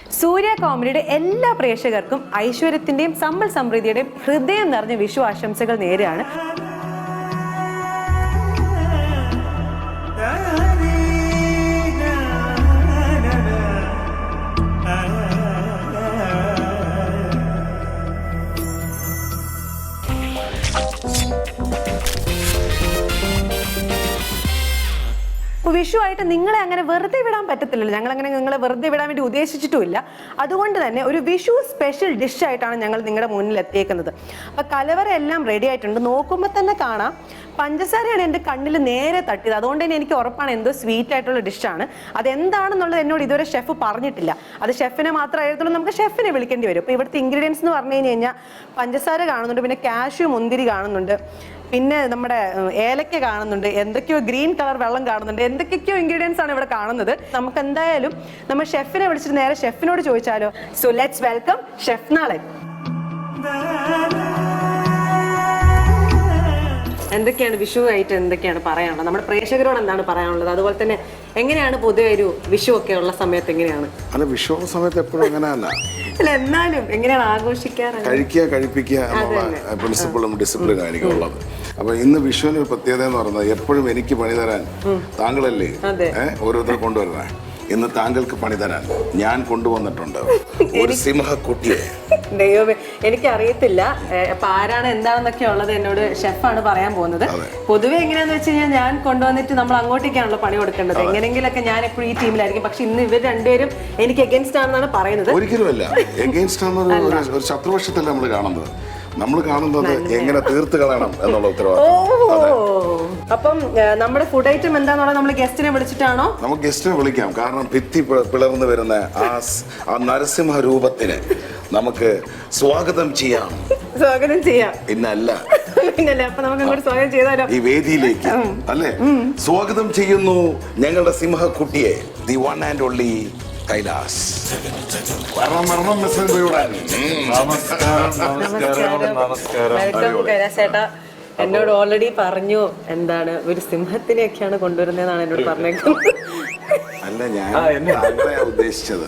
സൂര്യ കോമഡിയുടെ എല്ലാ പ്രേക്ഷകർക്കും ഐശ്വര്യത്തിന്റെയും സമ്പൽ സമൃദ്ധിയുടെയും ഹൃദയം നിറഞ്ഞ വിഷു ആശംസകൾ നേരെയാണ്. വിഷു ആയിട്ട് നിങ്ങളെ അങ്ങനെ വെറുതെ വിടാൻ പറ്റത്തില്ലല്ലോ. ഞങ്ങൾ അങ്ങനെ നിങ്ങളെ വെറുതെ വിടാൻ വേണ്ടി ഉദ്ദേശിച്ചിട്ടുമില്ല. അതുകൊണ്ട് തന്നെ ഒരു വിഷു സ്പെഷ്യൽ ഡിഷായിട്ടാണ് ഞങ്ങൾ നിങ്ങളുടെ മുന്നിൽ എത്തിയേക്കുന്നത്. അപ്പം കലവറ എല്ലാം റെഡി ആയിട്ടുണ്ട്. നോക്കുമ്പോൾ തന്നെ കാണാം പഞ്ചസാരയാണ് എൻ്റെ കണ്ണിൽ നേരെ തട്ടിയത്. അതുകൊണ്ട് തന്നെ എനിക്ക് ഉറപ്പാണ് എന്തോ സ്വീറ്റ് ആയിട്ടുള്ള ഡിഷാണ്. അതെന്താണെന്നുള്ളത് എന്നോട് ഇതുവരെ ഷെഫ് പറഞ്ഞിട്ടില്ല. അത് ഷെഫിനെ മാത്രമായിരുന്നുള്ളൂ, നമുക്ക് ഷെഫിനെ വിളിക്കേണ്ടി വരും. അപ്പോൾ ഇവിടുത്തെ ഇൻഗ്രീഡിയൻസ് എന്ന് പറഞ്ഞു കഴിഞ്ഞാൽ പഞ്ചസാര കാണുന്നുണ്ട്, പിന്നെ കാഷ്യൂ മുന്തിരി കാണുന്നുണ്ട്, പിന്നെ നമ്മുടെ ഏലക്ക കാണുന്നുണ്ട്, എന്തൊക്കെയോ ഗ്രീൻ കളർ വെള്ളം കാണുന്നുണ്ട്, എന്തൊക്കെയോ ഇൻഗ്രീഡിയൻസ് ആണ് ഇവിടെ കാണുന്നത്. നമുക്ക് എന്തായാലും നമ്മൾ ഷെഫിനെ വിളിച്ചിട്ട് നേരെ ഷെഫിനോട് ചോദിച്ചാലോ. So let's welcome chef Nalan. എന്തൊക്കെയാണ് വിഷു ആയിട്ട് എന്തൊക്കെയാണ് പറയാനുള്ളത്, നമ്മുടെ പ്രേക്ഷകരോട് എന്താണ് പറയാനുള്ളത്, അതുപോലെ തന്നെ എങ്ങനെയാണ് പൊതുവെ ഒരു വിഷു ഒക്കെ ഉള്ള സമയത്ത് എങ്ങനെയാണ്? അല്ല, വിഷു ഉള്ള സമയത്ത് എപ്പോഴും അങ്ങനെയല്ല, അല്ല എന്നാലും എങ്ങനെയാണ് ആഘോഷിക്കാറ്? കഴിക്കുക കഴിപ്പിക്കുക എന്നുള്ള പ്രിൻസിപ്പിളും ഡിസിപ്ലിനും ആയിരിക്കും ഉള്ളത്. അപ്പൊ ഇന്ന് വിഷുവിന് ഒരു പ്രത്യേകത എന്ന് പറയുന്നത് എപ്പോഴും എനിക്ക് പണി തരാൻ താങ്കളല്ലേ ഓരോരുത്തർ കൊണ്ടുവരണേ. ഇന്ന് താങ്കൾക്ക് പണി തരാൻ ഞാൻ കൊണ്ടുവന്നിട്ടുണ്ട് ഒരു സിംഹക്കുട്ടിയെ. ദൈവമേ, എനിക്കറിയത്തില്ല അപ്പൊ ആരാണ് എന്താണെന്നൊക്കെ ഉള്ളത് എന്നോട് ഷെഫാണ് പറയാൻ പോകുന്നത്. പൊതുവെ എങ്ങനെയാന്ന് വെച്ച് കഴിഞ്ഞാൽ ഞാൻ കൊണ്ടുവന്നിട്ട് നമ്മൾ അങ്ങോട്ടേക്കാണല്ലോ പണി കൊടുക്കേണ്ടത്. എങ്ങനെയെങ്കിലൊക്കെ ഞാൻ എപ്പോഴും ഈ ടീമിലായിരിക്കും. പക്ഷെ ഇന്ന് ഇവർ രണ്ടുപേരും എനിക്ക് എഗൻസ്റ്റ് ആണെന്നാണ് പറയുന്നത്. ഒരിക്കലുമല്ല എഗൻസ്റ്റ് ആണെന്ന്, ഒരു ശത്രുപക്ഷത്തല്ല നമ്മൾ കാണുന്നത്. നമ്മൾ കാണുന്നത് എങ്ങനെ തീർത്ത് കളയണം എന്നുള്ള ഉത്തരവാദിത്വം. അപ്പം നമ്മുടെ ഫുഡ് ഐറ്റം എന്താണെന്നുള്ളത് നമ്മൾ ഗസ്റ്റിനെ വിളിച്ചിട്ടാണോ? നമുക്ക് ഗസ്റ്റിനെ വിളിക്കാം. കാരണം ഭിത്തി പിളർന്നു വരുന്ന ആ നരസിംഹ രൂപത്തിന് നമുക്ക് സ്വാഗതം ചെയ്യാം. സ്വാഗതം ചെയ്യാം. ഇന്നല്ല പിന്നല്ലേ, അപ്പൊ നമുക്ക് അങ്ങോട്ട് സ്വാഗതം ചെയ്താലോ ഈ വേദിയിലേക്ക്? അല്ലേ, സ്വാഗതം ചെയ്യുന്നു ഞങ്ങളുടെ സിംഹക്കുട്ടിയെ, the one and only Kailas. ചേട്ടാ എന്നോട് ഓൾറെഡി പറഞ്ഞു എന്താണ് ഒരു സിംഹത്തിനെയൊക്കെയാണ് കൊണ്ടുവരുന്നതെന്നാണ് എന്നോട് പറഞ്ഞേക്കുന്നത്. അല്ല, ഞാൻ ഉദ്ദേശിച്ചത്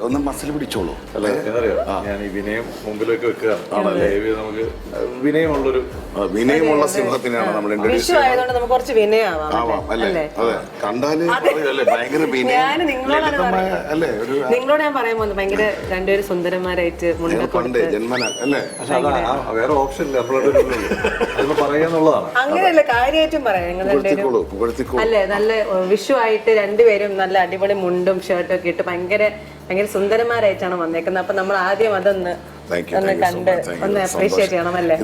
ഒന്ന് മസിൽ പിടിച്ചോളൂ. അല്ലെ, ഞാൻ ഈ വിനയം മുമ്പിലേക്ക് വെക്കുകയാണ്. നമുക്ക് വിനയമുള്ള സിംഹത്തിനാണ് നമ്മൾ വിഷു ആയതുകൊണ്ട് നമുക്ക് കുറച്ച് വിനയാവാം അല്ലേ? കണ്ടാല് ഭയങ്കര നിങ്ങളോട് ഞാൻ പറയാൻ പോകുന്നത് ഭയങ്കര രണ്ടുപേരും സുന്ദരന്മാരായിട്ട് ജന്മന അല്ലേ? വേറെ ഓപ്ഷൻ ഇല്ല, പറയാന്നുള്ളതാണ്. അങ്ങനെയല്ല, കാര്യമായിട്ടും പറയാം. അല്ലേ, നല്ല വിഷു ആയിട്ട് രണ്ടുപേരും നല്ല അടിപൊളി മുണ്ടും ഷർട്ടും ഒക്കെ ഇട്ട് ഭയങ്കര ഭയങ്കര സുന്ദരന്മാരായിട്ടാണ് വന്നേക്കുന്നത്. അപ്പൊ നമ്മൾ ആദ്യം അതൊന്ന് കണ്ട് ഒന്ന് അപ്രീഷിയേറ്റ് ചെയ്യണം അല്ലേ?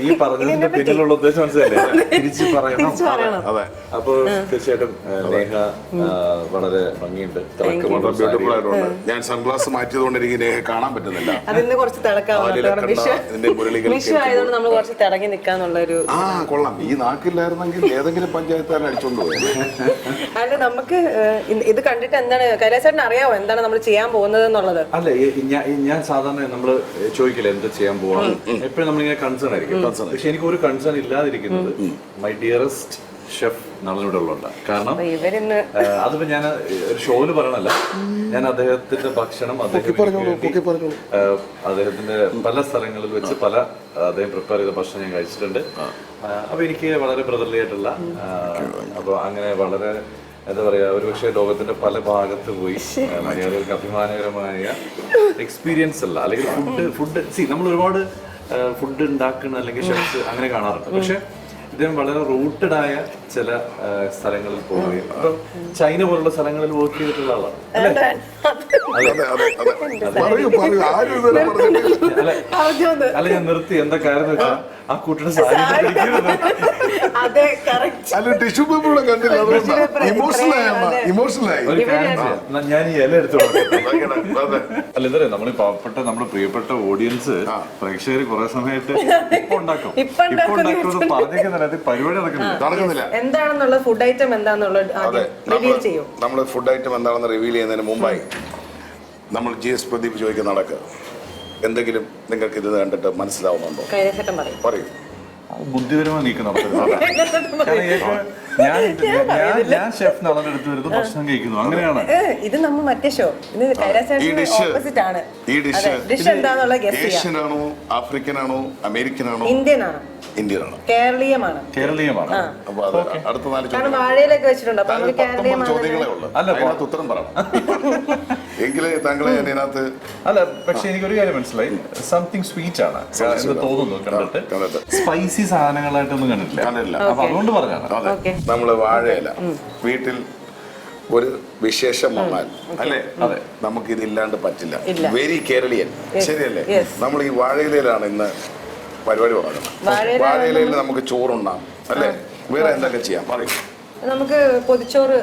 ഈ പറഞ്ഞതിന്റെ പിന്നിലുള്ള ഉദ്ദേശം മനസ്സിലല്ലേ? തിരിച്ചു പറയണം. അപ്പൊ തീർച്ചയായിട്ടും നേഹ വളരെ ഭംഗിയുണ്ട്. ഞാൻ സൺഗ്ലാസ് മാറ്റിയതുകൊണ്ട് എനിക്ക് നേഹ കാണാൻ പറ്റുന്നില്ല. അതിന് കുറച്ച് തിളക്കാവുന്ന വിഷു ആയതുകൊണ്ട് നമ്മൾ കുറച്ച് തിളങ്ങി നിൽക്കാന്നുള്ളൊരു. കൊള്ളാം. ഈ നാക്കില്ലായിരുന്നെങ്കിൽ ഏതെങ്കിലും പഞ്ചായത്തുകാരൻ അടിച്ചോണ്ട് പോയത്. അല്ല, നമുക്ക് ഇത് കണ്ടിട്ട് എന്താണ് കൈലാസേട്ടന് അറിയാവോ എന്താണ് നമ്മൾ ചെയ്യാൻ പോകുന്നത് എന്നുള്ളത്? അല്ല, ഞാൻ സാധാരണ നമ്മള് ചോദിക്കില്ല എന്താ ചെയ്യാൻ പോകണം, എപ്പോഴും നമ്മളിങ്ങനെ കൺസേൺ ആയിരിക്കും. പക്ഷെ എനിക്ക് ഒരു കൺസേൺ ഇല്ലാതിരിക്കുന്നത് മൈ ഡിയറസ്റ്റ് ഷെഫ് നളനിവിടെ ഉള്ളതുകൊണ്ടാണ്. കാരണം അതിപ്പോ ഞാൻ ഒരു ഷോയില് പറയണല്ല, ഞാൻ അദ്ദേഹത്തിന്റെ ഭക്ഷണം അദ്ദേഹത്തിന്റെ പല സ്ഥലങ്ങളിൽ വെച്ച് അദ്ദേഹം പ്രിപ്പയർ ചെയ്ത ഭക്ഷണം ഞാൻ കഴിച്ചിട്ടുണ്ട്. അപ്പൊ എനിക്ക് വളരെ ബ്രദർലി ആയിട്ടുള്ള, അപ്പൊ അങ്ങനെ വളരെ എന്താ പറയാ, ഒരുപക്ഷെ ലോകത്തിന്റെ പല ഭാഗത്ത് പോയി മലയാളികൾക്ക് അഭിമാനകരമായ എക്സ്പീരിയൻസ് അല്ല, അല്ലെങ്കിൽ ഫുഡ് നമ്മൾ ഒരുപാട് ഫുഡ് ഉണ്ടാക്കുന്ന അല്ലെങ്കിൽ ഷെഫ്സ് അങ്ങനെ കാണാറുണ്ട്. പക്ഷെ ഇദ്ദേഹം വളരെ റൂട്ടഡ് ആയ ചില സ്ഥലങ്ങളിൽ പോവുകയും ഇപ്പൊ ചൈന പോലുള്ള സ്ഥലങ്ങളിൽ വർക്ക് ചെയ്തിട്ടുള്ള ആളാണ്. അല്ല, ഞാൻ നിർത്തി. എന്താ കാര്യം എന്ന് വെച്ചാൽ ആ കൂട്ടിന് ഞാൻ ഈ ഇല എടുത്തു. അല്ല, എന്താ പറയാ, നമ്മൾ പാവപ്പെട്ട നമ്മുടെ പ്രിയപ്പെട്ട ഓഡിയൻസ് പ്രേക്ഷകർ കുറെ സമയത്ത് ഇപ്പൊ ഉണ്ടാക്കും പറഞ്ഞേക്കുന്നില്ല, അത് പരിപാടി നടക്കുന്നില്ല. എന്താണെന്നുള്ള ഫുഡ് ഐറ്റം എന്താണെന്നുള്ളത് നമ്മൾ ഫുഡ് ഐറ്റം എന്താണെന്ന് റിവീൽ ചെയ്യുന്നതിന് മുമ്പായി നമ്മൾ GS പ്രദീപ് ചോദിക്കുന്ന നടക്കുക. എന്തെങ്കിലും നിങ്ങൾക്ക് ഇത് കണ്ടിട്ട് മനസ്സിലാവുന്നുണ്ടോ? പറയൂ. ബുദ്ധിപരമായി നീക്കം നടത്തുന്നത് ഞാൻ ഷെഫ് നളന്റെ അടുത്ത് വരുന്നു, ഭക്ഷണം കഴിക്കുന്നു, അങ്ങനെയാണ്. ഇത് നമ്മ മറ്റേ ഷോ, ഇത് കൈലാസേട്ടന്റെ ഓപ്പോസിറ്റ് ആണ്. ഈ ഡിഷ് എന്താന്നുള്ള ഗസ് ചെയ്യാം. ഏഷ്യൻ ആണോ, ആഫ്രിക്കൻ ആണോ, അമേരിക്കൻ ആണോ? ഇന്ത്യൻ ആണ്. ഇന്ത്യൻ ആണ്. കേരളീയമാണ്. അപ്പൊ അത് അടുത്ത 4 കാരണം വാഴയിലൊക്കെ വെച്ചിട്ടുണ്ട്. അപ്പൊ നമുക്ക് കേരളീയമാണ്. ചോദ്യങ്ങളേ ഉള്ളൂ. അതിനകത്ത് ഉത്തരം പറയണം. എങ്കിലേ താങ്കളെ അതിനകത്ത് അല്ല. പക്ഷെ എനിക്കൊരു കാര്യം മനസ്സിലായി, സംതിങ് സ്വീറ്റ് ആണ് എന്ന് തോന്നുന്നു കണ്ടിട്ട്. സ്പൈസി സാധനങ്ങളായിട്ടൊന്നും കണ്ടിട്ടില്ല. അപ്പൊ അതുകൊണ്ട് പറഞ്ഞാണ്. നമ്മള് വാഴയില വീട്ടിൽ ഒരു വിശേഷം വന്നാൽ അല്ലേ, അതെ, നമുക്ക് ഇതില്ലാണ്ട് പറ്റില്ല. വെരി കേരളീയൻ, ശരിയല്ലേ? നമ്മൾ ഈ വാഴയിലാണ് ഇന്ന് പരിപാടി പറയുന്നത്. വാഴയിലയിൽ നമുക്ക് ചോറുണ്ടാം അല്ലേ? വേറെ എന്തൊക്കെ ചെയ്യാം പറയും? നമുക്ക് പൊതിച്ചോറ്,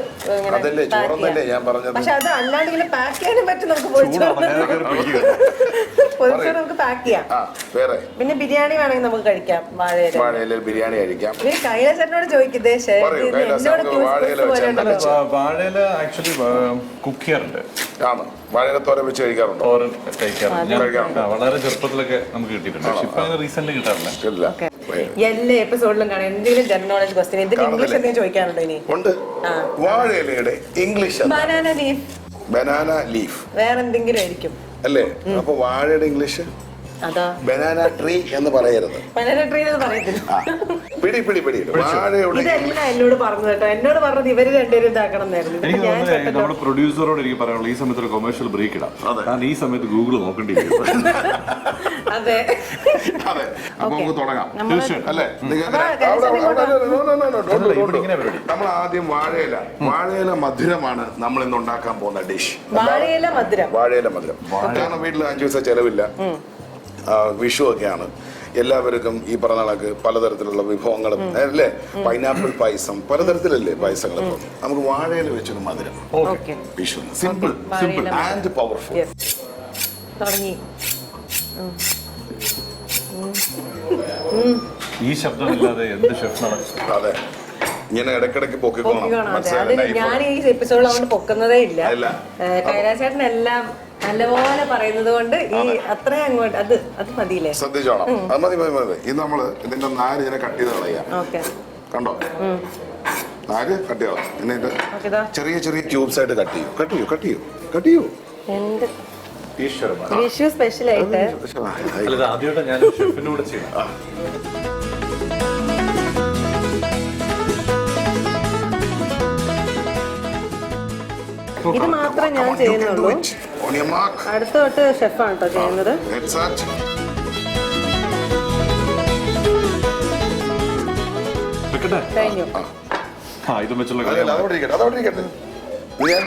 അതല്ലേ ചോറന്നല്ലേ ഞാൻ പറഞ്ഞത്. പക്ഷെ അത് അല്ലാണ്ട് പാക്ക് ചെയ്യാനും പറ്റും. നമുക്ക് പൊതിച്ചോറ് നമുക്ക് പാക്ക് ചെയ്യാം. വേറെ പിന്നെ ബിരിയാണി വേണമെങ്കിൽ നമുക്ക് കഴിക്കാം. വാഴയില ബിരിയാണി കഴിക്കാം. കൈലാസേട്ടനോട് ചോദിക്കുന്നേ, വാഴയില ആക്ച്വലി കുക്ക് ചെയ്യാറുണ്ട്. വാഴയില തോരൻ വെച്ച് കഴിക്കാറുണ്ടോ? തോരൻ കഴിക്കാറുണ്ട്. വളരെ ചെറുപ്പത്തിലൊക്കെ നമുക്ക് കിട്ടിയിട്ടുണ്ട്. പക്ഷെ ഇപ്പൊ അങ്ങനെ റീസെന്റ് കിട്ടാറില്ല. എല്ലാ എപ്പിസോഡിലും കാണാം എന്തെങ്കിലും ജനറൽ നോളജ് ക്വസ്റ്റ്യൻ. ഇതിന് ഇംഗ്ലീഷ് എന്തെങ്കിലും ചോദിക്കാറുണ്ടോ? ഇനി ഉണ്ട്. വാഴയിലയുടെ English banana leaf. Banana leaf വേറെ എന്തെങ്കിലും ആയിരിക്കും അല്ലേ? അപ്പൊ വാഴയുടെ ഇംഗ്ലീഷ് ബനാന ട്രീ എന്ന് പറയരുത്. ബനാന ട്രീ എന്ന് പറയത്തില്ല. വാഴയുടെ ഇതെല്ലാം എന്നോട് പറഞ്ഞു കേട്ടോ. എന്നോട് പറഞ്ഞത് ഇവര് രണ്ടുപേരും ഇതാക്കണം എന്നായിരുന്നു. എനിക്ക് തോന്നുന്നത് നമ്മുടെ പ്രൊഡ്യൂസറോട് എനിക്ക് പറയാനുള്ള ഈ സമയത്ത് ഒരു കൊമേഴ്ഷ്യൽ ബ്രേക്ക് ഇടാം. കാരണം ഈ സമയത്ത് ഗൂഗിൾ നോക്കേണ്ടിയിരിക്കും. അതെ, അപ്പൊ നമുക്ക് തുടങ്ങാം അല്ലേ? നമ്മൾ ആദ്യം വാഴയില മധുരമാണ് നമ്മൾ ഇന്ന് ഉണ്ടാക്കാൻ പോകുന്ന ഡിഷ്. വാഴയില മധുരം. കാരണം വീട്ടിൽ 5 ദിവസം ചെലവില്ല, വിഷു ഒക്കെയാണ്. എല്ലാവർക്കും ഈ പറഞ്ഞ കണക്ക് പലതരത്തിലുള്ള വിഭവങ്ങളും അല്ലേ? പൈനാപ്പിൾ പായസം, പലതരത്തിലല്ലേ പായസങ്ങൾ. നമുക്ക് വാഴയില വെച്ചൊരു മധുരം വിഷു. Simple and powerful. ഈ ശബ്ദമില്ലാതെ എന്ത് ഷെഫ് നടക്കും? അതെ, ഇങ്ങനെ ഇടയ്ക്കിടയ്ക്ക് പൊക്കിക്കോണം. ഞാൻ ഈ എപ്പിസോഡിൽ അതുകൊണ്ട് പൊക്കുന്നതേ ഇല്ല. കൈലാസേട്ടൻ എല്ലാം നല്ലപോലെ പറയുന്നത് കൊണ്ട് ഈ അത്രയും അങ്ങോട്ട് അത് മതിയില്ലേ? ശ്രദ്ധിച്ചോണം. അത് മതി. ഇത് നമ്മള് ഇതിന്റെ നാര് ഇങ്ങനെ കട്ട് ചെയ്ത് കളയാം. കണ്ടോ? നാര് കട്ട് ചെയ്യാം. പിന്നെ ഇത് ചെറിയ ചെറിയ ക്യൂബ്സ് ആയിട്ട് കട്ട് ചെയ്യൂ. വിഷു സ്പെഷ്യൽ ആയിട്ട് ആദ്യമായിട്ട് ഞാൻ ഷെഫിനോട് ചെയ്യണം. ഇത് മാത്രമേ ഞാൻ ചെയ്യുന്നുള്ളൂ. അടുത്ത തൊട്ട് ഷെഫാണ് കേട്ടോ ചെയ്യുന്നത്. കഴിഞ്ഞു.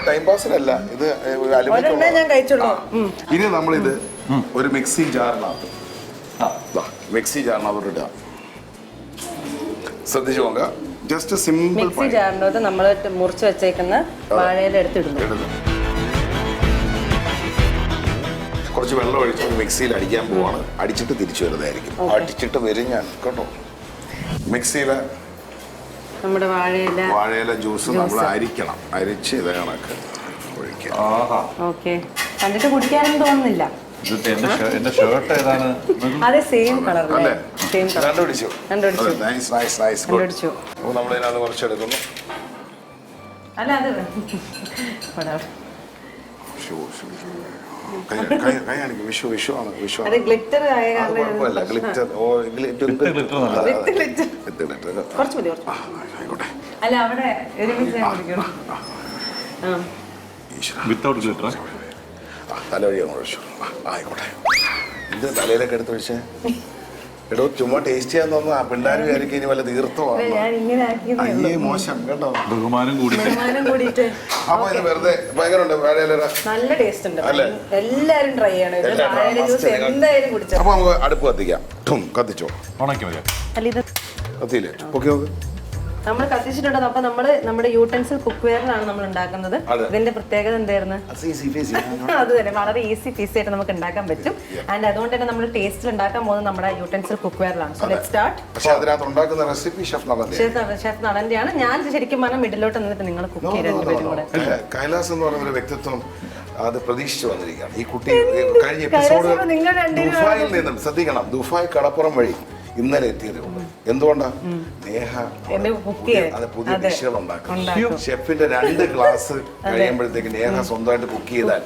ടൈം പാസിനല്ല ഇത്. ഞാൻ കഴിച്ചോളൂ. ഇനി നമ്മളിത് ഒരു മിക്സി ജാറിനകത്ത് ഇടുക. ശ്രദ്ധിച്ചു നോക്കുക. Just simple. മിക്സി ജാറിനകത്ത് നമ്മൾ മുറിച്ച് വെച്ചേക്കുന്ന വാഴയില എടുത്തിടുന്നു. കുറച്ച് വെള്ളം ഒഴിച്ച് മിക്സിയിൽ അടിക്കാൻ പോവാണ്. അടിച്ചിട്ട് തിരിച്ചു വരുന്നതായിരിക്കും. അടിച്ചിട്ട് വരും ഞാൻ കേട്ടോ. മിക്സിയിലെ നമ്മുടെ വാഴയില ജ്യൂസ് നമ്മൾ അരിച്ച് ഇത് കണക്ക് ഒഴിക്കുക. കണ്ടിട്ട് കുടിക്കാനും തോന്നുന്നില്ല. എന്റെ ഷർട്ട് ഏതാണ്? അതെ, സെയിം കളർ. കണ്ടുപിടിച്ചു. നമ്മളിതിനകത്ത് കുറച്ചെടുക്കുന്നു. അല്ല അത് അല്ല അവിടെ വിത്തൗട്ട് ഗ്ലിറ്റർ. തലവഴി ഒഴിച്ചു. ആയിക്കോട്ടെ. ഇത് തലയിലൊക്കെ എടുത്ത് ഒഴിച്ചേ. എടോ ചുമ്മാ ടേസ്റ്റ് ചെയ്യാൻ തോന്നുന്നു. ആ പിള്ളേർ വിചാരിക്കും ഇനി വല്ല തീർത്തുവാണ്. മോശം കേട്ടോ. ബഹുമാനം കൂടിയിട്ട്. അപ്പൊ ഇത് വെറുതെ ഭയങ്കര നല്ല ടേസ്റ്റ് ഉണ്ട്. എല്ലാരും ട്രൈ ചെയ്യണം. അപ്പൊ നമുക്ക് അടുപ്പ് കത്തിക്കാം. കത്തിച്ചോ. ഉണക്കി മതിയോ? കത്തിയില്ലേ? പൊക്കി നോക്ക്. നമ്മൾ കത്തിച്ചിട്ടുണ്ട്. അപ്പൊ നമ്മുടെ യൂട്ടൻസിൽ കുക്ക് വെയറിലാണ് നമ്മൾ ഉണ്ടാക്കുന്നത്. ഇതിന്റെ പ്രത്യേകത എന്തായിരുന്നു? അത് തന്നെ വളരെ ഈസി പീസി ആയിട്ട് നമുക്ക് ഉണ്ടാക്കാൻ പറ്റും. ആൻഡ് അതുകൊണ്ട് തന്നെ നമ്മൾ ടേസ്റ്റിൽ ഉണ്ടാക്കാൻ പോകുന്നത് നമ്മുടെ യൂട്ടൻസിൽ കുക്ക് വെയറിലാണ്. So let's start. ഷെഫ് നളന്റെയാണ്. ഞാൻ ശരിക്കും പറഞ്ഞാൽ മിഡിലോട്ട് നിന്നിട്ട് നിങ്ങൾ കുക്ക് ചെയ്ത് രണ്ടുപേരും കൂടെ. കൈലാസ് എന്ന് പറയുന്ന ഒരു വ്യക്തിത്വം അത് പ്രതീക്ഷിച്ചു വന്നിരിക്കുകയാണ്. ഈ കുട്ടി കഴിഞ്ഞ എപ്പിസോഡ് ദുബായിൽ നിന്നും ശ്രദ്ധിക്കണം. ദുബായ് കടപ്പുറം വഴി ഇന്നലെ എത്തിയതേ ഉള്ളൂ. എന്തുകൊണ്ടാ നേഹ അത് പുതിയ ഡിഷുകൾ ഉണ്ടാക്കും. ഷെഫിന്റെ 2 ഗ്ലാസ് കഴിയുമ്പോഴത്തേക്ക് നേഹ സ്വന്തമായിട്ട് കുക്ക് ചെയ്താൽ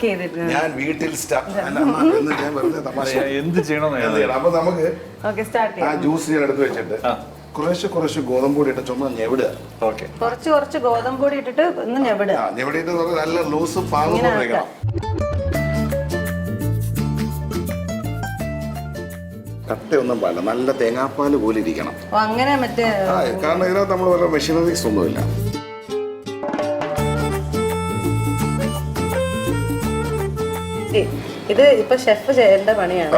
ഞാൻ വീട്ടിൽ ഞാൻ വെറുതെ തമാശ എന്ത് ചെയ്യണം. അപ്പൊ നമുക്ക് ആ ജ്യൂസ് ഞാൻ എടുത്ത് വെച്ചിട്ട് കുറേശ്ശെ ഗോതമ്പ് പൊടി ഇട്ട് ചുമ്മാ ഞെവിടുക. കുറച്ച് ഗോതമ്പ് പൊടി ഇട്ടിട്ട് ഒന്ന് ഞെവിടുക. ഞെവിടിയിട്ട് നല്ല ലൂസ് പാകം വെക്കണം. കട്ടയൊന്നും പാടില്ല, നല്ല തേങ്ങാപ്പാല് പോലെ ഇരിക്കണം. അങ്ങനെ മറ്റേ കാരണം ഇതിനകത്ത് നമ്മൾ വേറെ മെഷീനറീസ് ഒന്നുമില്ല. ഇത് ഇപ്പൊ ഷെഫ് ചെയ്യേണ്ട പണിയാണ്.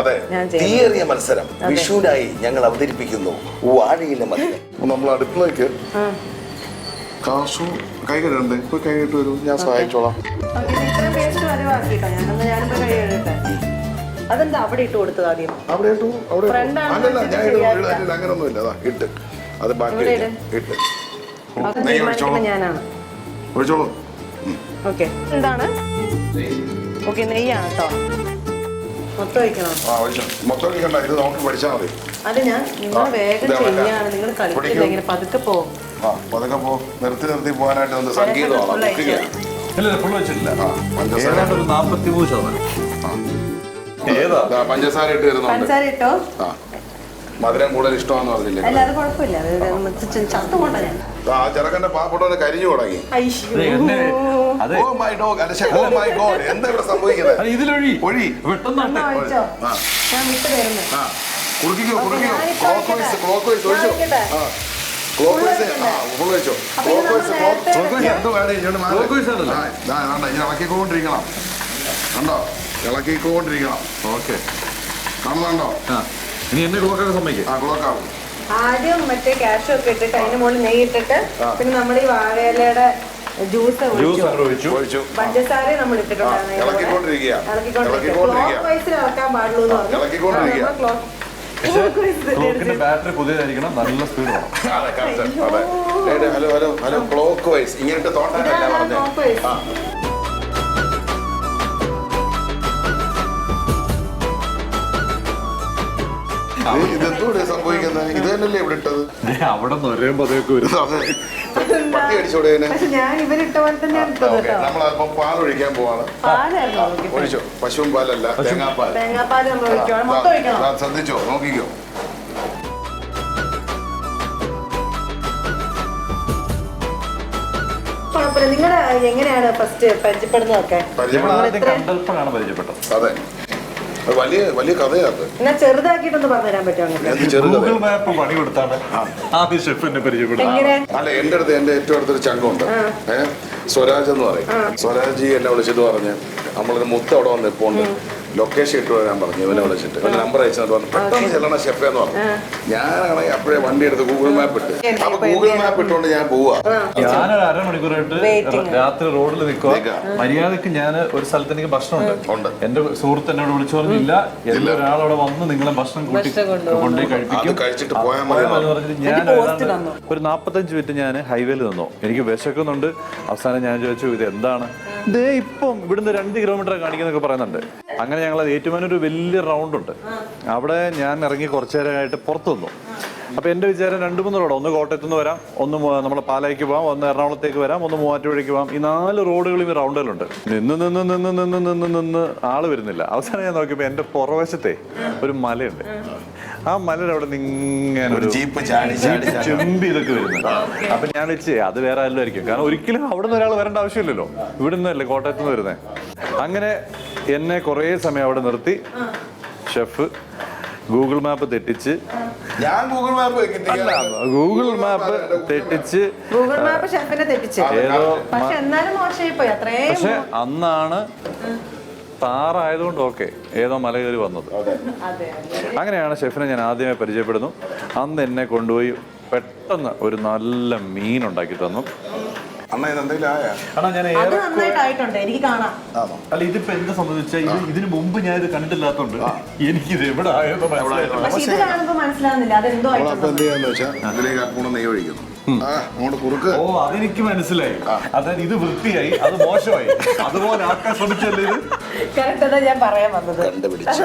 തീയേറിയ മത്സരം വിഷുവിനായി ഞങ്ങൾ അവതരിപ്പിക്കുന്നു വാഴയിലെ മത്സരം. നമ്മൾ അടുക്കളയ്ക്ക് കാശു കൈ കഴുകണ്ടേ? പോയി കൈ കെട്ട് വരൂ, ഞാൻ സഹായിച്ചോളാം. അതെന്താ അവിടെ ഇട്ട് കൊടുത്തത് ആദ്യം? അവിടെ ഇട്ടു, അവിടെ അല്ലല്ല, ഞാൻ അങ്ങനൊന്നും ഇല്ല. ഇട്ട് അത് ബാക്കി ഇട്ട് നെയ്യ് ഒഴിച്ചോളൂ. ഞാനാണ് ഒഴിച്ചോളൂ. ഓക്കെ, എന്താണ്? ഓക്കെ, നെയ്യാണ് കേട്ടോ. മൊത്തം ഒഴിക്കണം. മൊത്തം ഒഴിക്കണ്ട, ഇത് നമുക്ക് പഠിച്ചാൽ മതി. അത് ഞാൻ നിങ്ങൾ വേഗം ചെയ്യാണ്, നിങ്ങൾ കളിക്കില്ല, ഇങ്ങനെ പതുക്കെ പോകും. പതുക്കെ പോ, നിർത്തി പോകാനായിട്ട് സംഗീതമാണ്. പഞ്ചസാര ഇട്ട് വരുന്നുണ്ട്. മധുരം കൂടുതൽ ഇഷ്ടമാണെന്ന് പറഞ്ഞില്ലേ? അല്ല, അത് കുഴപ്പമില്ല, ചത്തുകൊണ്ടാ ഞാൻ. ആ ചെറുക്കന്റെ പാവപ്പെട്ടവനെ കരിഞ്ഞു തുടങ്ങി. എന്താ ഇവിടെ സംഭവിക്കുന്നത്? ഇളക്കിക്കൊണ്ടിരിക്കണം. കണ്ടോ? ഇളക്കിക്കൊണ്ടിരിക്കണം. ഓക്കെ, കാണുന്നുണ്ടോ? ഇനി എന്നെ ക്ലോക്കൊക്കെ സമ്മതിക്കും. ആ ക്ലോക്കാവും. ആദ്യം മറ്റേ ക്യാഷ് ഒക്കെ ഇട്ടിട്ട് അതിന് മുകളിൽ നെയ്യ് ഇട്ടിട്ട് പിന്നെ നമ്മൾ ഈ വാഴയിലയുടെ ജ്യൂസ് ഒഴിച്ചു, പഞ്ചസാര നമ്മൾ ഇട്ടിട്ടുണ്ടായിരുന്നു. ഇളക്കാൻ പാടുള്ളൂ എന്ന് പറഞ്ഞു. ബാറ്ററി പുതിയതായിരിക്കണം, നല്ല സ്പീഡ് വേണം. ഹലോ ക്ലോക്ക് വൈസ് ഇങ്ങോട്ട് തോട്ടാനല്ല പറഞ്ഞത്. ഇതെന്തോടെ സംഭവിക്കുന്നത്? ഇത് തന്നെയല്ലേ ഇവിടെ ഇട്ടത്? അവിടെ നൊരയുമ്പോഴത്തേക്ക് ഞാൻ ഇവരിട്ട പോലെ തന്നെയാണ് ഇട്ടത്. നമ്മളപ്പം പാൽ ഒഴിക്കാൻ പോവാണ്. ഒഴിച്ചോ? പശുവും പാലല്ല, തേങ്ങാപ്പാൽ. തേങ്ങാപ്പാൽ നമ്മൾ ഒഴിക്കണം. മൊത്തം ഒഴിക്കണം. ശ്രദ്ധിച്ചോ, നോക്കിക്കോ. നിങ്ങള് എങ്ങനെയാണ് ഫസ്റ്റ് പരിചയപ്പെടുന്നതൊക്കെ? കണ്ടൽപ്പനാണ് പരിചയപ്പെട്ടത്. അതെ, വലിയ കഥയാണ്. എന്നാ ചെറുതാക്കിയിട്ടൊന്ന് പറഞ്ഞുതരാൻ പറ്റുമോ? ഗൂഗിൾ മാപ്പ് പണി കൊടുത്താണ് ആദ്യം ഷെഫിനെ പരിചയപ്പെടുന്നത്. അല്ല, എന്റെ അടുത്ത് എന്റെ ഏറ്റവും അടുത്തൊരു ചങ്കുണ്ട്, സ്വരാജ് എന്ന് പറയും. സ്വരാജ് എന്നെ വിളിച്ചിട്ട് പറഞ്ഞ് നമ്മളൊരു മുത്ത് അവിടെ വന്ന് നിൽപ്പുണ്ട്, ലൊക്കേഷൻ ഇട്ട് വരാൻ പറഞ്ഞു. ഇവനെ വിളിച്ചിട്ട് ഒരു നമ്പർ അയച്ചിട്ട് പറഞ്ഞു പെട്ടെന്ന് ചെല്ലണ ഷെഫ് എന്ന് പറഞ്ഞു. ഞാനാണെങ്കിൽ അപ്പോഴേ വണ്ടി എടുത്ത് ഗൂഗിൾ മാപ്പ് ഇട്ട്, അപ്പൊ ഗൂഗിൾ മാപ്പ് ഇട്ടുകൊണ്ട് ഞാൻ പോവാ. ഞാനൊരു അരമണിക്കൂറായിട്ട് രാത്രി റോഡിൽ നിൽക്കുക. മര്യാദക്ക് ഞാൻ ഒരു സ്ഥലത്ത് എനിക്ക് ഭക്ഷണമുണ്ട്. എന്റെ സുഹൃത്ത് എന്നോട് വിളിച്ചു പറഞ്ഞില്ല, ഒരാളവിടെ വന്ന് നിങ്ങളെ ഭക്ഷണം കൊണ്ടുപോയി കഴിപ്പിക്കും, കഴിച്ചിട്ട് പോയാൽ മതി പറഞ്ഞിട്ട് ഞാൻ ഒരു 45 മിനിറ്റ് ഞാൻ ഹൈവേയിൽ നിന്നു. എനിക്ക് വിശക്കുന്നുണ്ട്. അവസാനം ഞാൻ ചോദിച്ചു ഇത് എന്താണ്? ദേ ഇപ്പം ഇവിടുന്ന് 2 കിലോമീറ്റർ കാണിക്കുന്നൊക്കെ പറയുന്നുണ്ട്. അങ്ങനെ ഞങ്ങൾ ഏറ്റുമാനൊരു വലിയ റൗണ്ട് ഉണ്ട്. അവിടെ ഞാൻ ഇറങ്ങി കുറച്ചു നേരമായിട്ട് പുറത്തു വന്നു. അപ്പൊ എന്റെ വിചാരം 2-3 റോഡ്, ഒന്ന് കോട്ടയത്തു നിന്ന് വരാം, ഒന്ന് നമ്മളെ പാലായിക്ക് പോവാം, ഒന്ന് എറണാകുളത്തേക്ക് വരാം, ഒന്ന് മൂവാറ്റുപുഴയ്ക്ക് പോവാം. ഈ 4 റോഡുകളും ഈ റൗണ്ടുകളുണ്ട്. നിന്ന് ആള് വരുന്നില്ല. അവസാനം ഞാൻ നോക്കിയപ്പോ എന്റെ പുറവശത്തെ ഒരു മലയുണ്ട്. ആ മലയുടെ അവിടെ ഇങ്ങനെ ഒരു ജീപ്പ് ചെമ്പി ഇതൊക്കെ വരുന്നുണ്ട്. അപ്പൊ ഞാൻ വെച്ച് അത് വേറെ ആരും ആയിരിക്കും, കാരണം ഒരിക്കലും അവിടെ നിന്ന് ഒരാൾ വരേണ്ട ആവശ്യമില്ലല്ലോ, ഇവിടെ നിന്നല്ലേ കോട്ടയത്ത് നിന്ന് വരുന്നത്. അങ്ങനെ എന്നെ കുറേ സമയം അവിടെ നിർത്തി ഷെഫ് ഗൂഗിൾ മാപ്പ് തെറ്റിച്ച് ഏതോ. പക്ഷെ അന്നാണ് താറായതുകൊണ്ട് ഓക്കെ ഏതോ മല കയറി വന്നത്. അങ്ങനെയാണ് ഷെഫിനെ ഞാൻ ആദ്യമേ പരിചയപ്പെടുന്നു. അന്ന് എന്നെ കൊണ്ടുപോയി പെട്ടെന്ന് ഒരു നല്ല മീൻ ഉണ്ടാക്കി തന്നു. അല്ല, ഇതിപ്പോ എന്താ സംബന്ധിച്ചാൽ ഇതിനു മുമ്പ് ഞാൻ ഇത് കണ്ടില്ലാത്തോണ്ട് എനിക്കിത് എവിടെ ആയെന്ന് ഓ അതെനിക്ക് മനസ്സിലായി. അതായത് ഇത് വൃത്തിയായി, അത് മോശമായി, അതുപോലെ ആക്കാൻ ശ്രമിച്ചല്ലേ ഇത്. ഞാൻ പറയാൻ വന്നത് കണ്ടുപിടിച്ചു.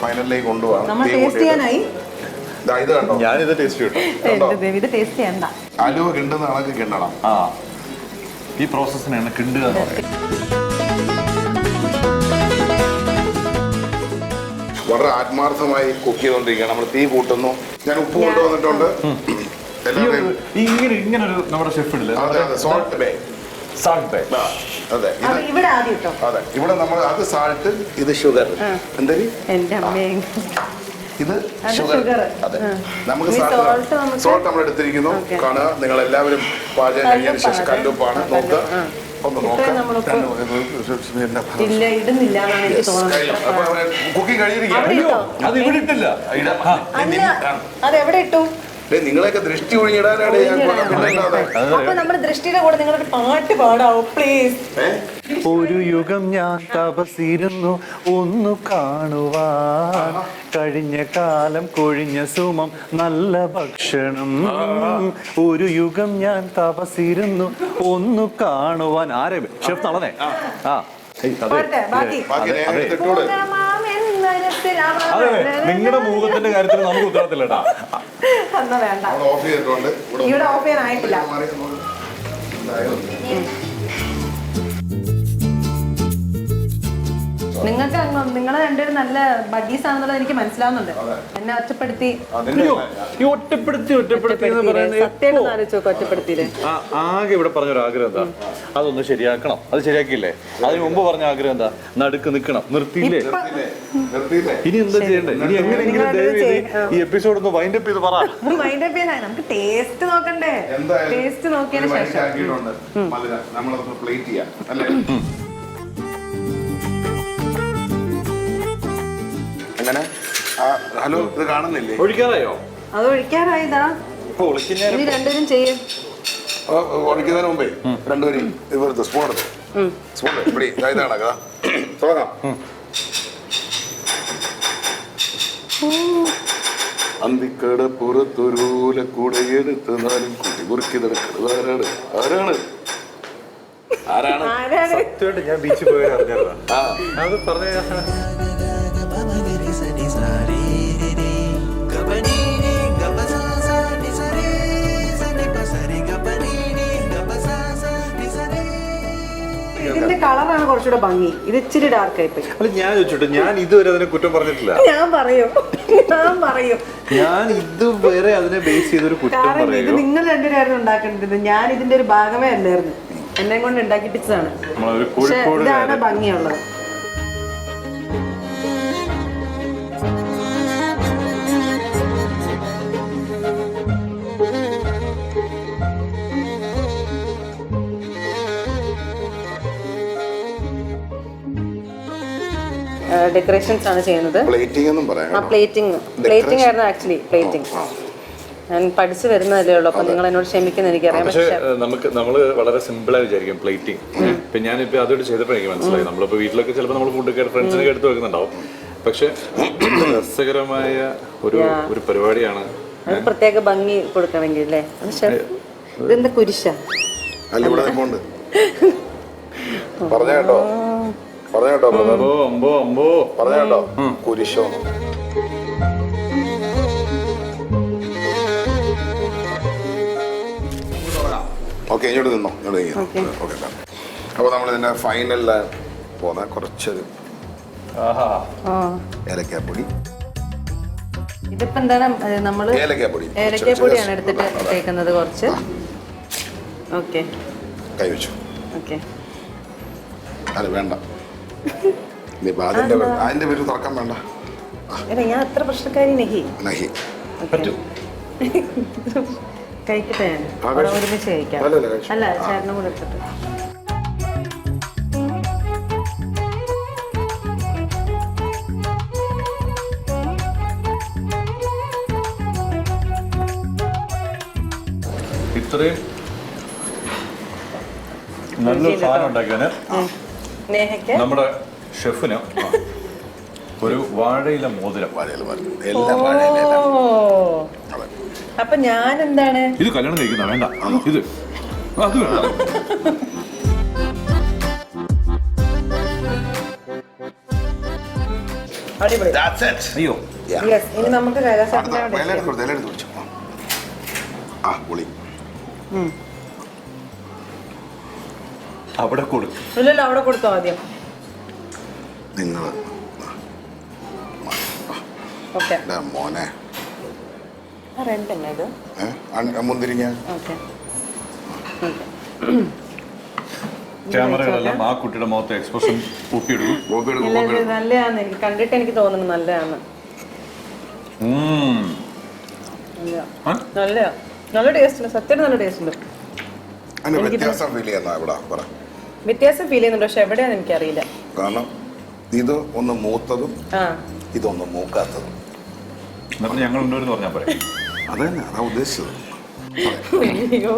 ഫൈനലിലേക്ക് കൊണ്ടുപോകാം. നമ്മൾ ടേസ്റ്റ് ചെയ്യാനായി. ഇത് കണ്ടോ, ഞാനിത് ടേസ്റ്റ് കിട്ടും. ഇത് ടേസ്റ്റ് ചെയ്യണ്ട. അലുവ കിണ്ടുന്ന കണക്ക് കിണ്ടണം. ആ, ഈ പ്രോസസ്സിനാണ് കിണ്ടുക എന്ന് പറയുന്നത്. വളരെ ആത്മാർത്ഥമായി കുക്ക് ചെയ്തോണ്ടിരിക്കുകയാണ്. നമ്മൾ തീ കൂട്ടുന്നു. ഞാൻ ഉപ്പ് കൊണ്ടുവന്നിട്ടുണ്ട്. എല്ലാവരെയും ഇങ്ങനെ ഒരു നമ്മുടെ ഷെഫ് ഇടില്ലേ, സോൾട്ട് ബേ. Salt Bae. അതെ, അത് ഇവിടെ ആദ്യം ഇട്ടോ. അതെ, ഇവിടെ നമ്മൾ അത് സാൾട്ട്, ഇത് ഷുഗർ. എന്തരി എന്റെ അമ്മയെ ഇത് അത് ഷുഗർ. sugar. അതെ, നമുക്ക് ഈ salt നമുക്ക് സോൾട്ട് നമ്മൾ എടുത്തിരിക്കുന്നു. Okay. കാണുക, നിങ്ങൾ എല്ലാവരും പാചകം കഴിഞ്ഞതിന് ശേഷം കല്ലുപ്പാണ്. നോക്കുക, ഒന്ന് ഇത്രയും നമ്മളിപ്പോ ഇല്ല ഇടുന്നില്ല എന്നാണ് എനിക്ക് തോന്നുന്നത്. കുക്കിംഗ് കഴിഞ്ഞിരിക്കുക. അവിടെ ഇട്ടോ? അത് ഇവിടെ ഇട്ടില്ല. അല്ല, അതെവിടെ ഇട്ടു? നിങ്ങളെയൊക്കെ ദൃഷ്ടി ഒഴിഞ്ഞിടാനാണ് ഞാൻ കൊണ്ടുവന്നത്. അപ്പൊ നമ്മുടെ ദൃഷ്ടിയുടെ കൂടെ നിങ്ങളൊരു പാട്ട് പാടാവോ പ്ലീസ്? ഒരു യുഗം ഞാൻ തപസിരുന്നു ഒന്നു കാണുവാൻ, കഴിഞ്ഞ കാലം കൊഴിഞ്ഞ സുമം നല്ല ഭക്ഷണം. ഒരു യുഗം ഞാൻ തപസിരുന്നു ഒന്നു കാണുവാൻ. ആരെ ഷെഫ് നടന്നേ? ആ, പോരട്ടെ, ബാക്കി. അതെ, നിങ്ങളുടെ മുഖത്തിന്റെ കാര്യത്തിൽ നമുക്ക് ഉത്തരത്തില്ലട്ടാ. എന്നാ വേണ്ട, ഓഫ് ചെയ്തിട്ടുണ്ട്. ഇവിടെ ഓഫ് ചെയ്യാനായിട്ടില്ല. നിങ്ങൾക്ക് നിങ്ങളെ രണ്ടുപേരും നല്ല ബഡീസ് ആണെന്നുള്ളത് എനിക്ക് മനസ്സിലാവുന്നുണ്ട്. എന്നെ ഒറ്റപ്പെടുത്തി ഈ ഒറ്റപ്പെടുത്തി എന്ന് പറയുന്നത് സത്യം ആലോചിച്ചോക്കെ ഒറ്റപ്പെടുത്തിയില്ലേ? ആകെ ഇവിടെ പറഞ്ഞൊരു ആഗ്രഹം എന്താ, അതൊന്ന് ശരിയാക്കണം. അത് ശരിയാക്കിയില്ലേ? അതിന് മുമ്പ് പറഞ്ഞ ആഗ്രഹം എന്താ, നടുക്ക് നിൽക്കണം. നിർത്തിയില്ലേ? ഇനി എന്താ ചെയ്യണ്ടേ? ഇനി എങ്ങനെയെങ്കിലും ദയവ് ഈ എപ്പിസോഡ് ഒന്ന് വൈൻഡ് അപ്പ് ചെയ്ത് പറ. മൈൻഡ് അപ്പ് ചെയ്യാൻ നമുക്ക് ടേസ്റ്റ് നോക്കണ്ടേ? ടേസ്റ്റ് നോക്കിയതിന് ശേഷം നമ്മളൊന്ന് പ്ലേറ്റ് ചെയ്യാം അല്ലേ? അങ്ങനെ ഹലോ, ഇത് കാണുന്നില്ലേ? ഒഴിക്കാറായോ? അത് ഒഴിക്കാറായതാ. ഇനി രണ്ടുപേരും ചെയ്യും. ഒഴിക്കുന്നതിന് മുമ്പേ രണ്ടുപേരും ഇവിടുത്തെ സ്പൂൺ എടുത്തു. സ്പൂൺ ഇവിടെ ഇതാണ് കഥ. തുടങ്ങാം. അന്തിക്കട പുറത്തൊരുല കൂടെ എടുത്ത് നാലും കുട്ടി കുറുക്കി നടക്കുന്നത് ആരാണ്? ആരാണ്? സത്യമായിട്ട് ഞാൻ ബീച്ചിൽ പോയി അറിഞ്ഞാ അത് പറഞ്ഞ ഇതിന്റെ കളറാണ് കുറച്ചുകൂടെ ഭംഗി. ഇത് ഇച്ചിരി ഡാർക്ക് ആയിപ്പോയി. അല്ല, ഞാൻ ചോദിച്ചോട്ടെ, ഞാൻ ഇതുവരെ അതിനെ കുറ്റം പറഞ്ഞിട്ടില്ല. ഞാൻ പറയും. ഞാൻ ഇതുവരെ അതിനെ ബേസ് ചെയ്തൊരു കുറ്റം കാരണം ഇത് പറയും. നിങ്ങൾ രണ്ടുപേരായിരുന്നു ഉണ്ടാക്കേണ്ടത്. ഞാൻ ഇതിന്റെ ഒരു ഭാഗമേ അല്ലായിരുന്നു. എന്നെ കൊണ്ട് ഉണ്ടാക്കിപ്പിച്ചതാണ്. പക്ഷെ ഇതാണ് ഭംഗിയുള്ളത്. ഡെക്കറേഷൻസ് ആണ് ചെയ്യുന്നത്. പ്ലേറ്റിംഗ് എന്നും പറയാം. പ്ലേറ്റിംഗ് ആയിരുന്നു ആക്ച്വലി. പ്ലേറ്റിംഗ് ഞാൻ പഠിച്ചു വരുന്നതല്ലേ ഉള്ളൂ. അപ്പൊ നിങ്ങൾ എന്നോട് ക്ഷമിക്കുന്ന എനിക്കറിയാം. പക്ഷേ നമ്മള് വളരെ സിമ്പിളായി വിചാരിക്കും പ്ലേറ്റിംഗ്. ഇപ്പൊ ഞാനിപ്പോ അതോട് ചെയ്തപ്പോൾ എനിക്ക് മനസ്സിലായി. നമ്മളിപ്പോ വീട്ടിലൊക്കെ ചിലപ്പോൾ നമ്മൾ ഫുഡൊക്കെ ഫ്രണ്ട്സിനൊക്കെ എടുത്ത് വെക്കുന്നുണ്ടാവും. പക്ഷെ രസകരമായ ഒരു പരിപാടിയാണ്. പ്രത്യേക ഭംഗി കൊടുക്കണമെങ്കിൽ അല്ലേ? ഇതെന്താ കുരിശ? അല്ല, ഇവിടെ നിൽപ്പുണ്ട്. പറഞ്ഞോ പറഞ്ഞോ കുരിശോ. ഓക്കെ, ഇങ്ങോട്ട് നിന്നോ. ഓക്കെ, അപ്പോൾ നമ്മൾ ഇതിന്റെ ഫൈനലിൽ പോന്ന കുറച്ചൊരു ഏലക്കാപ്പൊടി. ഇതിപ്പോ എന്താണ് നമ്മള് ഏലക്കാപ്പൊടിയാണ് എടുത്തിട്ട് തേക്കുന്നത് കുറച്ച്. ഓക്കെ, കൈ വെച്ചു. ഓക്കെ, അല്ല വേണ്ട, അതിന്റെ പേര് തുറക്കാൻ വേണ്ട. ഞാൻ അത്ര പ്രശ്നക്കാരി നഹി. കഴിക്കട്ടെ, ഞാൻ ഒരുമിച്ച് കഴിക്കാം. അല്ല, ചേട്ടനും കൂടെ എടുത്തിട്ട്. ഇത്രയും നല്ലൊരു സാധനം ഉണ്ടാക്കിയതിന് നമ്മുടെ ഷെഫിന് ഒരു വാഴയില മോതിരം. അപ്പൊ ഞാൻ എന്താണ് ഇത് കല്യാണം കഴിക്കുന്ന വേണ്ട, ഇത് അത് വേണ്ട. അടിപൊളി. That's it. അയ്യോ Yeah. Yes, ഇനി നമുക്ക് കൈലാസേട്ടൻ്റെ അടുത്ത അവിടെ ഇലയെടുത്ത് കൊടുത്തു, ഇലയെടുത്ത് പിടിച്ചോ. ആ പൊളി. അവിടെ കൊടുക്കും. ഇല്ലല്ലോ, അവിടെ കൊടുത്തോ ആദ്യം. നിങ്ങൾ ഓക്കെ. മോനെ റെണ്ടല്ലേ ഇത്? മുന്തിരിങ്ങ ഓക്കെ. ക്യാമറകളെല്ലാം ആ കുട്ടിയുടെ മുഖത്തെ എക്സ്പ്രഷൻ കൂട്ടിയെടുക്കും. ഇല്ല, ഇത് നല്ലതാന്ന് എനിക്ക് കണ്ടിട്ട് എനിക്ക് തോന്നുന്നു നല്ലതാണ്. നല്ലതാ, നല്ല ടേസ്റ്റ് ഉണ്ട്, സത്യം നല്ല ടേസ്റ്റ് ഉണ്ട്. അതിന് വ്യത്യാസം ഫീൽ ചെയ്യുന്ന ഇവിടെ പറ. വ്യത്യാസം ഫീൽ ചെയ്യുന്നുണ്ട്, പക്ഷെ എവിടെയാന്ന് എനിക്കറിയില്ല. കാരണം ഇത് ഒന്ന് മൂത്തതും ഇതൊന്ന് മൂക്കാത്തതും. ഞങ്ങൾ ഉണ്ടോന്ന് പറഞ്ഞാൽ പോലെ അതന്നെ അതാ ഉദ്ദേശിച്ചത്. അയ്യോ,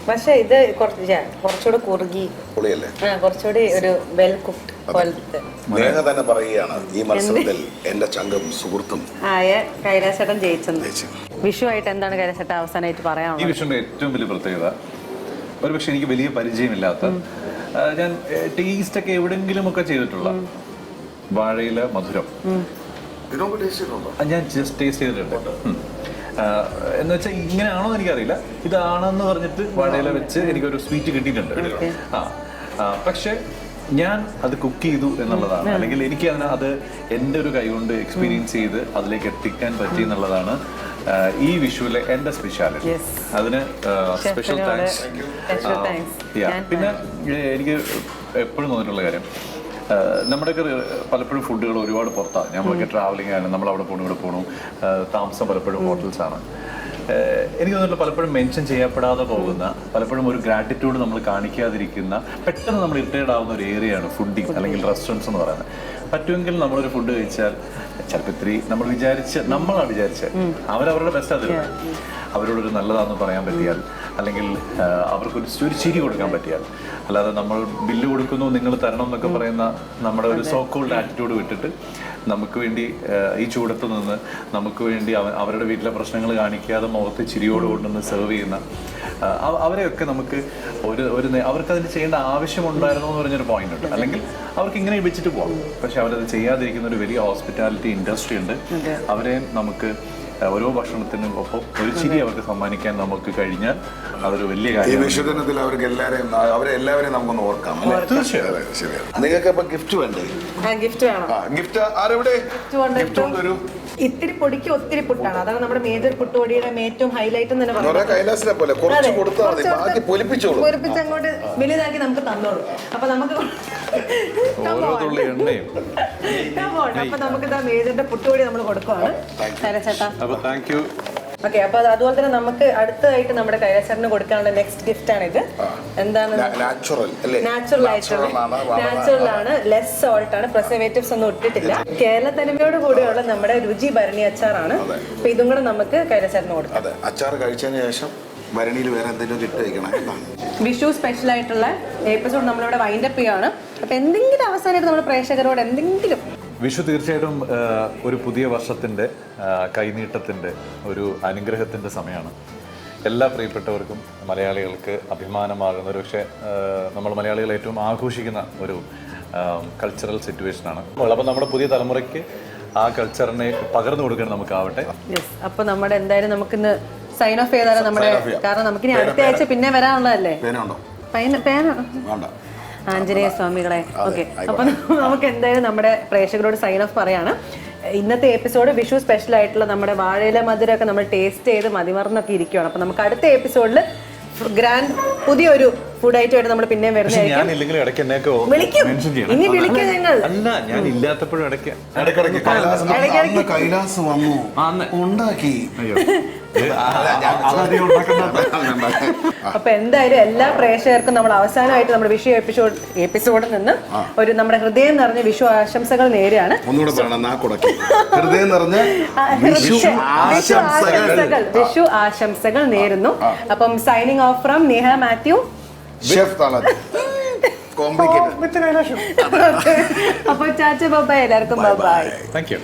പക്ഷെ ഇത് കുറച്ചുകൂടെ കുറുകി, പൊളിയല്ലേ? കുറച്ചുകൂടി ഒരു വെൽ കുക്ക്ഡ് പോലത്തെ. നേഹ തന്നെ പറയുകയാണ് ഈ മത്സരത്തിൽ എന്റെ ചങ്കും സുഹൃത്തും ആയ കൈലാസേട്ടൻ ജയിച്ചെന്ന്. വിഷു ആയിട്ട് എന്താണ് കൈലാസേട്ടൻ അവസാനമായിട്ട് ഈ പറയാനുള്ളത്? വിഷുവിന്റെ ഏറ്റവും വലിയ പ്രത്യേകത, ഒരു പക്ഷെ എനിക്ക് വലിയ പരിചയമില്ലാത്ത, ഞാൻ ടേസ്റ്റ് ഒക്കെ എവിടെങ്കിലും ഒക്കെ ചെയ്തിട്ടുള്ള വാഴയില മധുരം ഞാൻ ജസ്റ്റ് ടേസ്റ്റ് ചെയ്തിട്ടുണ്ട്. എന്ന് വെച്ചാൽ ഇങ്ങനെയാണോ എന്ന് എനിക്കറിയില്ല, ഇതാണെന്ന് പറഞ്ഞിട്ട് വാഴയില വെച്ച് എനിക്കൊരു സ്വീറ്റ് കിട്ടിയിട്ടുണ്ട്. പക്ഷെ ഞാൻ അത് കുക്ക് ചെയ്തു എന്നുള്ളതാണ്, അല്ലെങ്കിൽ എനിക്ക് അത് എൻ്റെ ഒരു കൈകൊണ്ട് എക്സ്പീരിയൻസ് ചെയ്ത് അതിലേക്ക് എത്തിക്കാൻ പറ്റി എന്നുള്ളതാണ് ഈ വിഷുവിലെ എൻ്റെ സ്പെഷ്യാലിറ്റി. അതിന് സ്പെഷ്യൽ താങ്ക്സ്. പിന്നെ എനിക്ക് എപ്പോഴും തോന്നിയിട്ടുള്ള കാര്യം, നമ്മുടെയൊക്കെ പലപ്പോഴും ഫുഡുകൾ ഒരുപാട് പുറത്താണ്. നമ്മളൊക്കെ ട്രാവലിംഗ് ആണ്, നമ്മളവിടെ പോകണം ഇവിടെ പോകണം, താമസം പലപ്പോഴും ഹോട്ടൽസാണ്. എനിക്ക് തോന്നുന്നില്ല പലപ്പോഴും മെൻഷൻ ചെയ്യപ്പെടാതെ പോകുന്ന, പലപ്പോഴും ഒരു ഗ്രാറ്റിറ്റ്യൂഡ് നമ്മൾ കാണിക്കാതിരിക്കുന്ന, പെട്ടെന്ന് നമ്മൾ ഇറിറ്റേഡ് ആവുന്ന ഒരു ഏരിയയാണ് ഫുഡിങ് അല്ലെങ്കിൽ റെസ്റ്റോറൻറ്റ്സ് എന്ന് പറയുന്നത്. പറ്റുമെങ്കിൽ നമ്മളൊരു ഫുഡ് കഴിച്ചാൽ ചിലപ്പോൾ ഇത്തിരി നമ്മളാണ് വിചാരിച്ച് അവരവരുടെ ബെസ്റ്റ് അതിൽ അവരോടൊരു നല്ലതാണെന്ന് പറയാൻ പറ്റിയാൽ, അല്ലെങ്കിൽ അവർക്കൊരു ചിരി കൊടുക്കാൻ പറ്റിയാൽ, അല്ലാതെ നമ്മൾ ബില്ല് കൊടുക്കുന്നു നിങ്ങൾ തരണം എന്നൊക്കെ പറയുന്ന നമ്മുടെ ഒരു സോ കോൾഡ് ആറ്റിറ്റ്യൂഡ് വിട്ടിട്ട് നമുക്ക് വേണ്ടി ഈ ചൂടത്ത് നിന്ന് നമുക്ക് വേണ്ടി അവരുടെ വീട്ടിലെ പ്രശ്നങ്ങൾ കാണിക്കാതെ മുഖത്ത് ചിരിയോട് കൊണ്ടുവന്ന് സെർവ് ചെയ്യുന്ന അവരെയൊക്കെ നമുക്ക് അവർക്ക് അതിന് ചെയ്യേണ്ട ആവശ്യമുണ്ടായിരുന്നു എന്ന് പറഞ്ഞൊരു പോയിന്റ് ഉണ്ട്. അല്ലെങ്കിൽ അവർക്ക് ഇങ്ങനെ വെച്ചിട്ട് പോകാം, പക്ഷെ അവരത് ചെയ്യാതിരിക്കുന്ന ഒരു വലിയ ഹോസ്പിറ്റാലിറ്റി ഇൻഡസ്ട്രി ഉണ്ട്. അവരെ നമുക്ക് ഓരോ ഭക്ഷണത്തിനും ഒപ്പം ഒരു ചിരി അവർക്ക് സമ്മാനിക്കാൻ നമുക്ക് കഴിഞ്ഞാൽ അതൊരു വലിയ കാര്യം. വിഷുദിനത്തിൽ അവർക്ക് എല്ലാവരെയും നമുക്കൊന്ന് ഓർക്കാം. തീർച്ചയായും. നിങ്ങൾക്ക് ഇപ്പൊ ഗിഫ്റ്റ് വേണ്ടേ? ഗിഫ്റ്റ് വേണം. ഗിഫ്റ്റ് ആരെവിടെ? ഗിഫ്റ്റ് കൊണ്ടുവരൂ. ഇത്തിരി പൊടിക്ക് ഒത്തിരി പുട്ടാണ്, അതാണ് നമ്മുടെ മേജർ പുട്ടുപൊടിയുടെ ഏറ്റവും ഹൈലൈറ്റ് എന്ന് പറയുന്നത്. കൈലാസിനെ പോലെ കുറച്ച് കൊടുത്താൽ മതി, ബാക്കി പൊലിപ്പിച്ചോളൂ. പൊലിപ്പിച്ചങ്ങോട്ട് വലുതാക്കി നമുക്ക് തന്നോളൂ. അപ്പൊ നമുക്ക് അപ്പൊ നമുക്ക് മേജറിന്റെ പുട്ടുപൊടി നമ്മൾ കൊടുക്കുവാണ് ചേട്ടാ. ഓക്കെ, അപ്പൊ അതുപോലെ തന്നെ നമുക്ക് അടുത്തതായിട്ട് നമ്മുടെ കൈലാസറിന് കൊടുക്കാനുള്ള നെക്സ്റ്റ് ഗിഫ്റ്റ് ആണ് ഇത്. എന്താണ്? നാച്ചുറൽ ആണ്, ലെസ് സോൾട്ട് ആണ്, പ്രിസർവേറ്റീവ്സ് ഒന്നും ഇട്ടിട്ടില്ല. കേരള തനിമയോട് കൂടിയുള്ള നമ്മുടെ രുചി ഭരണി അച്ചാറാണ്. അപ്പൊ ഇതും കൂടെ നമുക്ക് കൈലാസറിന് കൊടുക്കാം. അച്ചാർ കഴിച്ചതിന് ശേഷം ഭരണിയിൽ വേറെ എന്തെങ്കിലും ഇട്ട് കഴിക്കണം. വിഷു സ്പെഷ്യൽ ആയിട്ടുള്ള എപ്പിസോഡ് നമ്മളിവിടെ വൈൻഡപ്പ് ചെയ്യുകയാണ്. അപ്പൊ എന്തെങ്കിലും അവസാനമായിട്ട് നമ്മുടെ പ്രേക്ഷകരോട് എന്തെങ്കിലും? വിഷു തീർച്ചയായിട്ടും ഒരു പുതിയ വർഷത്തിൻ്റെ കൈനീട്ടത്തിൻ്റെ ഒരു അനുഗ്രഹത്തിൻ്റെ സമയമാണ്. എല്ലാ പ്രിയപ്പെട്ടവർക്കും മലയാളികൾക്ക് അഭിമാനമാകുന്ന ഒരു, പക്ഷേ നമ്മൾ മലയാളികൾ ഏറ്റവും ആഘോഷിക്കുന്ന ഒരു കൾച്ചറൽ സിറ്റുവേഷനാണ്. അപ്പോൾ നമ്മുടെ പുതിയ തലമുറയ്ക്ക് ആ കൾച്ചറിനെ പകർന്നു കൊടുക്കണം നമുക്കാവട്ടെ. അപ്പോൾ നമ്മുടെ എന്തായാലും നമുക്കിന്ന് സൈൻ ഓഫ് ചെയ്താലും നമ്മുടെ, കാരണം നമുക്കിനി അടുത്ത ആഴ്ച പിന്നെ വരാനുള്ളതല്ലേ. ആഞ്ജനേയ സ്വാമികളെ. ഓക്കെ, അപ്പൊ നമുക്ക് എന്തായാലും നമ്മുടെ പ്രേക്ഷകരോട് സൈൻ ഓഫ് പറയാണ്. ഇന്നത്തെ എപ്പിസോഡ് വിഷു സ്പെഷ്യൽ ആയിട്ടുള്ള നമ്മുടെ വാഴയില മധുരമൊക്കെ നമ്മൾ ടേസ്റ്റ് ചെയ്ത് മതിമറന്നൊക്കെ ഇരിക്കുകയാണ്. അപ്പൊ നമുക്ക് അടുത്ത എപ്പിസോഡിൽ ഗ്രാൻഡ് പുതിയൊരു ഫുഡ് ഐറ്റം ആയിട്ട് നമ്മൾ പിന്നെ വരുന്നതായിരിക്കും. ഇനി വിളിക്കാം ഞങ്ങൾ. ഞാൻ ഇല്ലാത്തപ്പോഴും കൈലാസ് വന്നു ഉണ്ടാക്കി. അപ്പൊ എന്തായാലും എല്ലാ പ്രേക്ഷകർക്കും നമ്മൾ അവസാനമായിട്ട് നമ്മുടെ വിഷു എപ്പിസോഡിൽ നിന്ന് ഒരു നമ്മുടെ ഹൃദയം നിറഞ്ഞ വിഷു ആശംസകൾ നേരെയാണ്. വിഷു ആശംസകൾ നേരുന്നു. അപ്പം signing off from Neha Mathew, complicated. അപ്പൊ ചാച്ച ബൈ, എല്ലാവർക്കും ബൈ. Thank you.